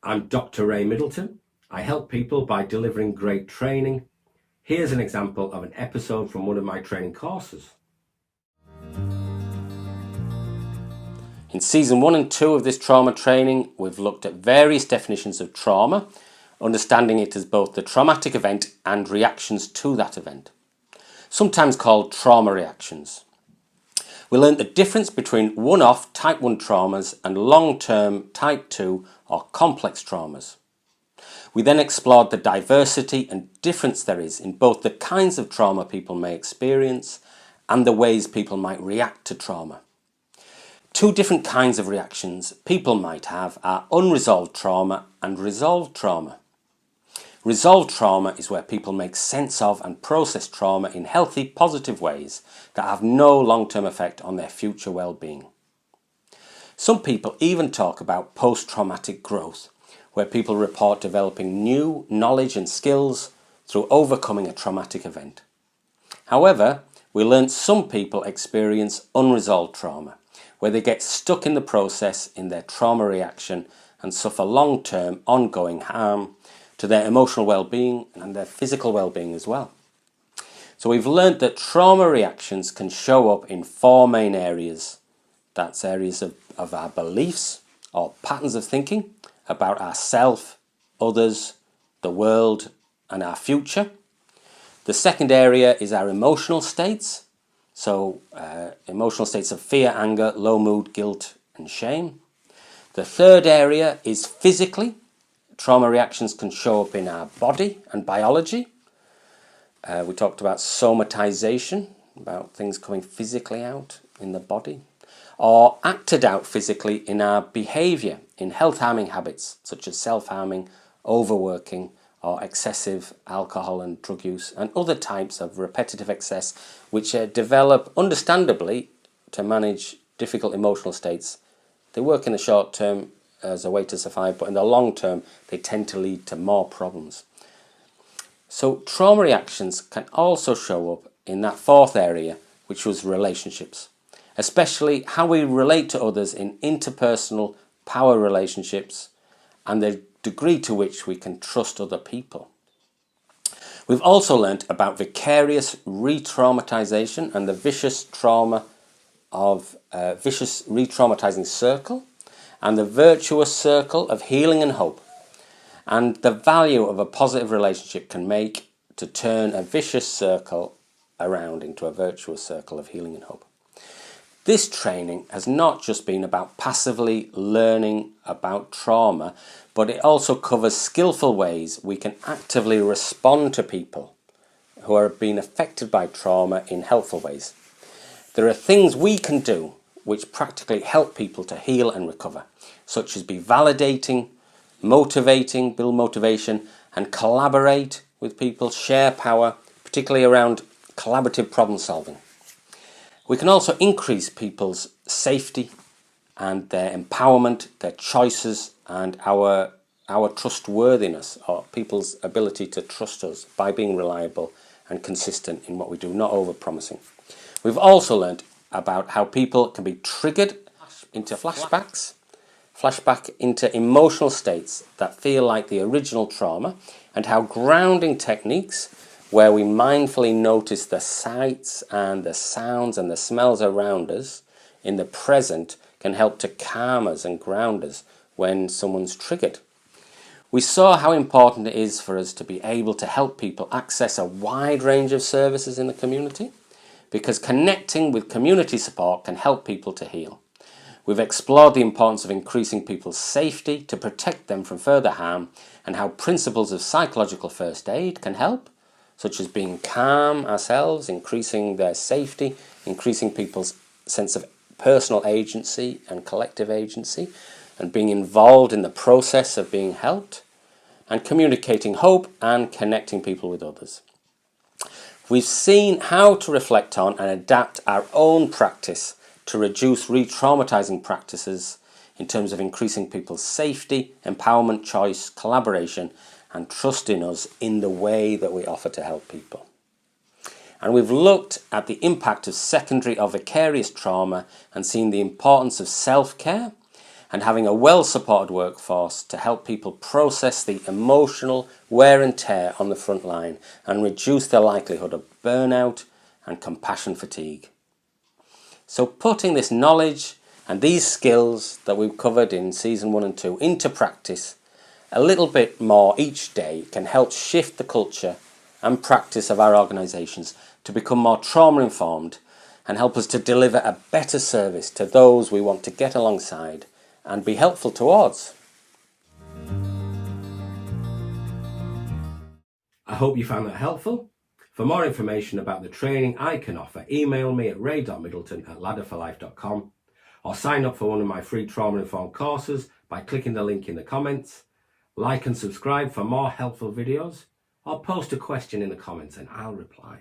I'm Dr. Ray Middleton. I help people by delivering great training. Here's an example of an episode from one of my training courses. In Season 1 and 2 of this trauma training, we've looked at various definitions of trauma, understanding it as both the traumatic event and reactions to that event, sometimes called trauma reactions. We learnt the difference between one-off type 1 traumas and long-term type 2 or complex traumas. We then explored the diversity and difference there is in both the kinds of trauma people may experience and the ways people might react to trauma. Two different kinds of reactions people might have are unresolved trauma and resolved trauma. Resolved trauma is where people make sense of and process trauma in healthy, positive ways that have no long-term effect on their future well-being. Some people even talk about post-traumatic growth, where people report developing new knowledge and skills through overcoming a traumatic event. However, we learned some people experience unresolved trauma, where they get stuck in the process in their trauma reaction and suffer long-term ongoing harm to their emotional well-being and their physical well-being as well. So we've learned that trauma reactions can show up in four main areas. That's areas of our beliefs or patterns of thinking about ourself, others, the world and our future. The second area is our emotional states. So emotional states of fear, anger, low mood, guilt and shame. The third area is physically. Trauma reactions can show up in our body and biology. We talked about somatization, about things coming physically out in the body, or acted out physically in our behaviour, in health-harming habits such as self-harming, overworking, or excessive alcohol and drug use, and other types of repetitive excess which develop understandably to manage difficult emotional states. They work in the short term as a way to survive, but in the long term they tend to lead to more problems. So trauma reactions can also show up in that fourth area, which was relationships, especially how we relate to others in interpersonal power relationships and the degree to which we can trust other people. We've also learnt about vicarious re-traumatization and the vicious trauma of vicious re-traumatizing circle, and the virtuous circle of healing and hope, and the value of a positive relationship can make to turn a vicious circle around into a virtuous circle of healing and hope. This training has not just been about passively learning about trauma, but it also covers skillful ways we can actively respond to people who are being affected by trauma in helpful ways. There are things we can do which practically help people to heal and recover, such as be validating, motivating, build motivation, and collaborate with people, share power, particularly around collaborative problem solving. We can also increase people's safety and their empowerment, their choices, and our trustworthiness, or people's ability to trust us by being reliable and consistent in what we do, not over-promising. We've also learned about how people can be triggered into flashback into emotional states that feel like the original trauma, and how grounding techniques where we mindfully notice the sights and the sounds and the smells around us in the present can help to calm us and ground us when someone's triggered. We saw how important it is for us to be able to help people access a wide range of services in the community, because connecting with community support can help people to heal. We've explored the importance of increasing people's safety to protect them from further harm, and how principles of psychological first aid can help, such as being calm ourselves, increasing their safety, increasing people's sense of personal agency and collective agency, and being involved in the process of being helped, and communicating hope and connecting people with others. We've seen how to reflect on and adapt our own practice to reduce re-traumatizing practices in terms of increasing people's safety, empowerment, choice, collaboration, and trust in us in the way that we offer to help people. And we've looked at the impact of secondary or vicarious trauma and seen the importance of self-care and having a well-supported workforce to help people process the emotional wear and tear on the front line and reduce the likelihood of burnout and compassion fatigue. So putting this knowledge and these skills that we've covered in season 1 and 2 into practice a little bit more each day can help shift the culture and practice of our organisations to become more trauma informed and help us to deliver a better service to those we want to get alongside and be helpful towards. I hope you found that helpful. For more information about the training I can offer, email me at ray.middleton@ladderforlife.com or sign up for one of my free trauma-informed courses by clicking the link in the comments. Like and subscribe for more helpful videos, or post a question in the comments and I'll reply.